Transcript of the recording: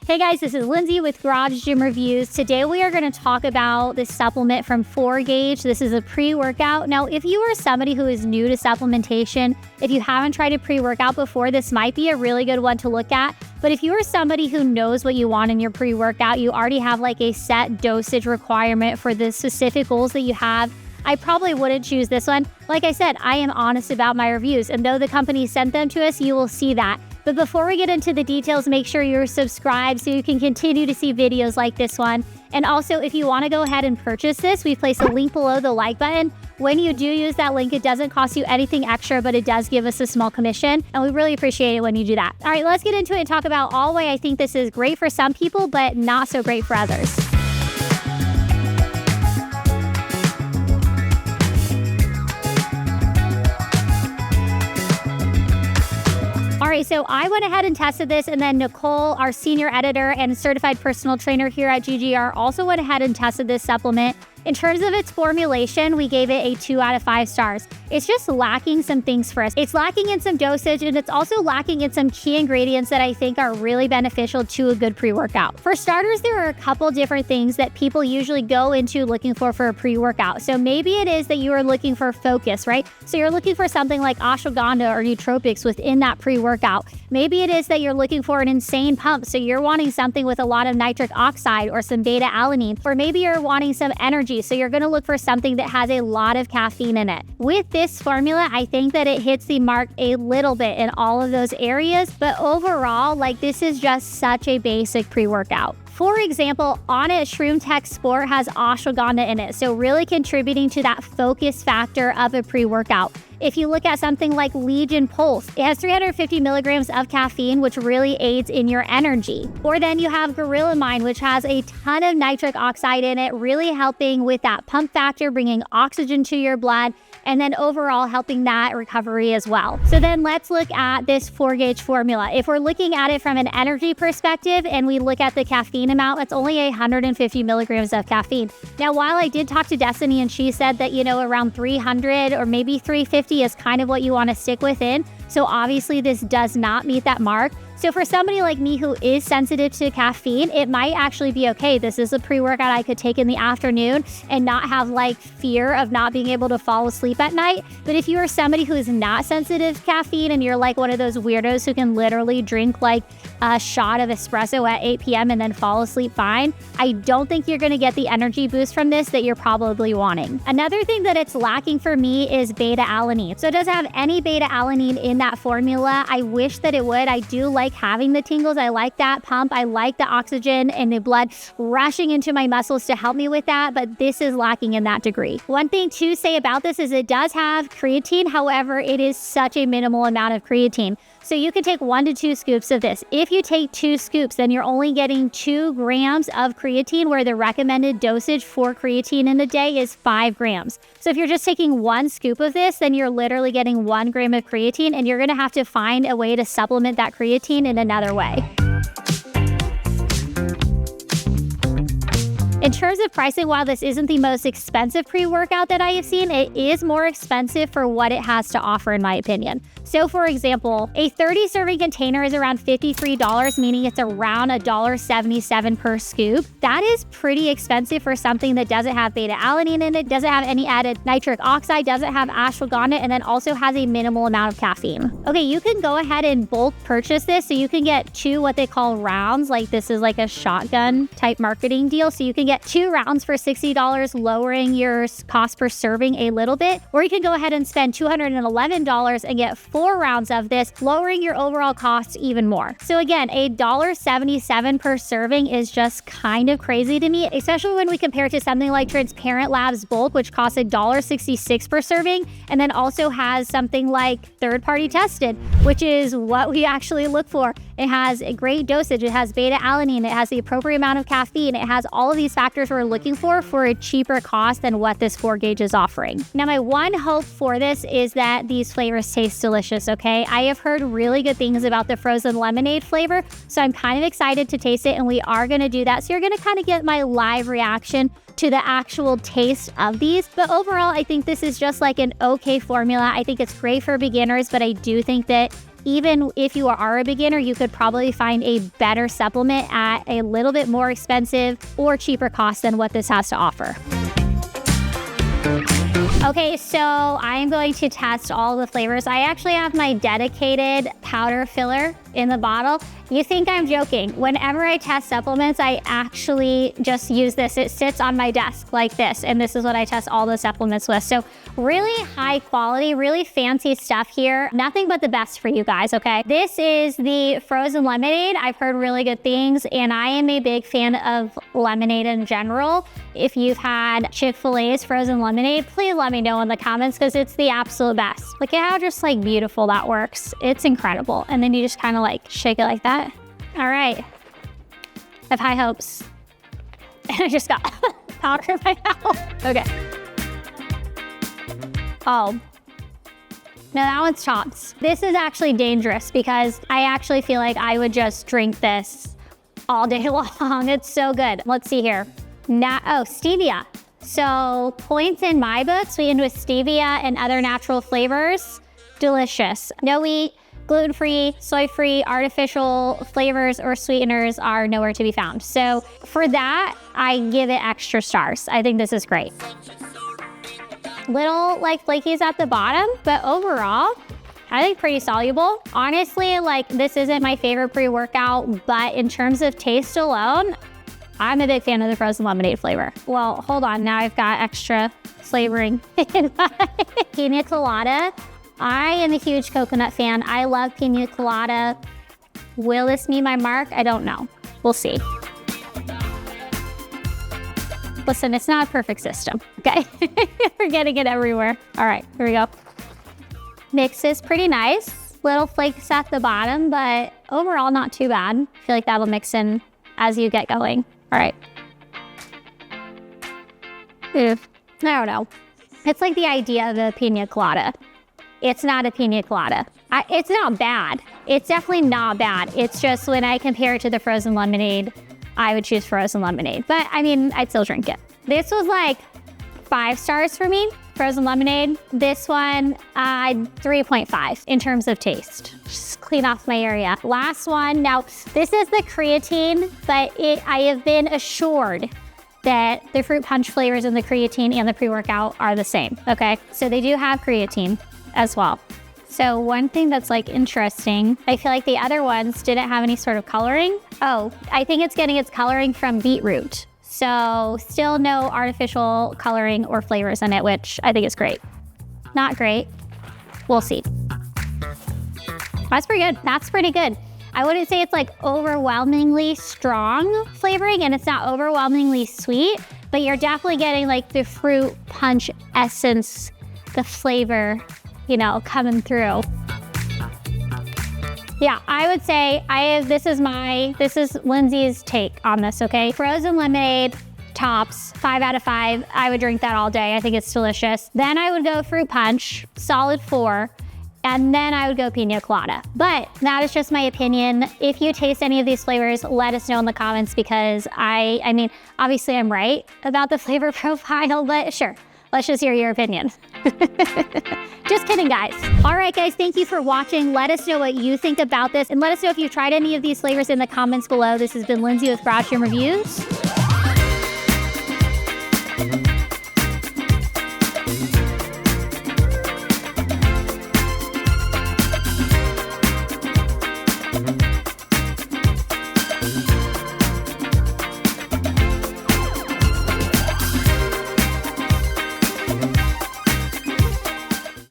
Hey guys, this is Lindsay with Garage Gym Reviews. Today we are going to talk about this supplement from 4Gauge. This is a pre-workout. Now, if you are somebody who is new to supplementation, if you haven't tried a pre-workout before, this might be a really good one to look at. But if you are somebody who knows what you want in your pre-workout, you already have like a set dosage requirement for the specific goals that you have, I probably wouldn't choose this one. Like I said, I am honest about my reviews, and though the company sent them to us, you will see that. But before we get into the details, make sure you're subscribed so you can continue to see videos like this one. And also, if you want to go ahead and purchase this, we place a link below the like button. When you do use that link, it doesn't cost you anything extra, but it does give us a small commission, and we really appreciate it when you do that. All right, let's get into it and talk about all why I think this is great for some people, but not so great for others. All right, so I went ahead and tested this, and then Nicole, our senior editor and certified personal trainer here at GGR, also went ahead and tested this supplement. In terms of its formulation, we gave it a 2 out of 5 stars. It's just lacking some things for us. It's lacking in some dosage, and it's also lacking in some key ingredients that I think are really beneficial to a good pre-workout. For starters, there are a couple different things that people usually go into looking for a pre-workout. So maybe it is that you are looking for focus, right? So you're looking for something like ashwagandha or nootropics within that pre-workout. Maybe it is that you're looking for an insane pump. So you're wanting something with a lot of nitric oxide or some beta-alanine, or maybe you're wanting some energy. So you're going to look for something that has a lot of caffeine in it. With this formula, I think that it hits the mark a little bit in all of those areas, but overall, like, this is just such a basic pre-workout. For example, Onnit Shroom Tech Sport has ashwagandha in it, so really contributing to that focus factor of a pre-workout. If you look at something like Legion Pulse, it has 350 milligrams of caffeine, which really aids in your energy. Or then you have Gorilla Mind, which has a ton of nitric oxide in it, really helping with that pump factor, bringing oxygen to your blood, and then overall helping that recovery as well. So then let's look at this 4Gauge formula. If we're looking at it from an energy perspective and we look at the caffeine amount, it's only 150 milligrams of caffeine. Now, while I did talk to Destiny and she said that, around 300 or maybe 350 is kind of what you want to stick within. So obviously this does not meet that mark. So for somebody like me who is sensitive to caffeine, it might actually be okay. This is a pre-workout I could take in the afternoon and not have like fear of not being able to fall asleep at night. But if you are somebody who is not sensitive to caffeine and you're like one of those weirdos who can literally drink like a shot of espresso at 8 p.m. and then fall asleep fine, I don't think you're going to get the energy boost from this that you're probably wanting. Another thing that it's lacking for me is beta-alanine. So it doesn't have any beta-alanine in that formula. I wish that it would. I do like having the tingles. I like that pump. I like the oxygen and the blood rushing into my muscles to help me with that, but this is lacking in that degree. One thing to say about this is it does have creatine. However, it is such a minimal amount of creatine. So you can take 1 to 2 scoops of this. If you take 2 scoops, then you're only getting 2 grams of creatine, where the recommended dosage for creatine in a day is 5 grams. So if you're just taking 1 scoop of this, then you're literally getting 1 gram of creatine, and you're going to have to find a way to supplement that creatine in another way. In terms of pricing, while this isn't the most expensive pre-workout that I have seen, it is more expensive for what it has to offer, in my opinion. So for example, a 30 serving container is around $53, meaning it's around $1.77 per scoop. That is pretty expensive for something that doesn't have beta-alanine in it, doesn't have any added nitric oxide, doesn't have ashwagandha, and then also has a minimal amount of caffeine. Okay, you can go ahead and bulk purchase this, so you can get 2 what they call rounds. Like, this is like a shotgun type marketing deal. So you can get 2 rounds for $60, lowering your cost per serving a little bit. Or you can go ahead and spend $211 and get 4 rounds of this, lowering your overall costs even more. So again, $1.77 per serving is just kind of crazy to me, especially when we compare it to something like Transparent Labs Bulk, which costs $1.66 per serving, and then also has something like third-party tested, which is what we actually look for. It has a great dosage. It has beta-alanine. It has the appropriate amount of caffeine. It has all of these factors we're looking for a cheaper cost than what this 4Gauge is offering. Now, my one hope for this is that these flavors taste delicious, okay? I have heard really good things about the frozen lemonade flavor, so I'm kind of excited to taste it, and we are going to do that. So you're going to kind of get my live reaction to the actual taste of these. But overall, I think this is just like an okay formula. I think it's great for beginners, but I do think that even if you are a beginner, you could probably find a better supplement at a little bit more expensive or cheaper cost than what this has to offer. Okay, so I am going to test all the flavors. I actually have my dedicated powder filler in the bottle. You think I'm joking. Whenever I test supplements, I actually just use this. It sits on my desk like this, and this is what I test all the supplements with. So really high quality, really fancy stuff here. Nothing but the best for you guys, okay? This is the frozen lemonade. I've heard really good things, and I am a big fan of lemonade in general. If you've had Chick-fil-A's frozen lemonade, please let me know in the comments because it's the absolute best. Look at how just like beautiful that works. It's incredible. And then you just kind of like shake it like that. All right. I have high hopes. And I just got powder in my mouth. Okay. Oh. No, that one's tops. This is actually dangerous because I actually feel like I would just drink this all day long. It's so good. Let's see here. Stevia. So points in my book, sweetened with stevia and other natural flavors. Delicious. No wheat, gluten-free, soy-free, artificial flavors or sweeteners are nowhere to be found. So for that, I give it extra stars. I think this is great. Little like flakies at the bottom, but overall, I think pretty soluble. Honestly, like this isn't my favorite pre-workout, but in terms of taste alone, I'm a big fan of the frozen lemonade flavor. Well, hold on. Now I've got extra flavoring in my pina colada. I am a huge coconut fan. I love pina colada. Will this meet my mark? I don't know. We'll see. Listen, it's not a perfect system, okay? We're getting it everywhere. All right, here we go. Mix is pretty nice. Little flakes at the bottom, but overall not too bad. I feel like that'll mix in as you get going. All right. I don't know. It's like the idea of a pina colada. It's not a pina colada. It's not bad. It's definitely not bad. It's just when I compare it to the frozen lemonade, I would choose frozen lemonade. But I mean, I'd still drink it. This was like 5 stars for me, frozen lemonade. This one, 3.5 in terms of taste. Just clean off my area. Last one. Now, this is the creatine, but I have been assured that the fruit punch flavors in the creatine and the pre-workout are the same, okay? So they do have creatine as well. So one thing that's like interesting, I feel like the other ones didn't have any sort of coloring. Oh, I think it's getting its coloring from beetroot. So still no artificial coloring or flavors in it, which I think is great. Not great. We'll see. That's pretty good. That's pretty good. I wouldn't say it's like overwhelmingly strong flavoring and it's not overwhelmingly sweet, but you're definitely getting like the fruit punch essence, the flavor, you know, coming through. Yeah, I would say this is Lindsay's take on this, okay? Frozen lemonade, tops, 5 out of 5. I would drink that all day. I think it's delicious. Then I would go fruit punch, solid 4. And then I would go pina colada. But that is just my opinion. If you taste any of these flavors, let us know in the comments because I mean, obviously I'm right about the flavor profile, but sure, let's just hear your opinion. Just kidding, guys. All right, guys, thank you for watching. Let us know what you think about this and let us know if you've tried any of these flavors in the comments below. This has been Lindsay with Broad Reviews.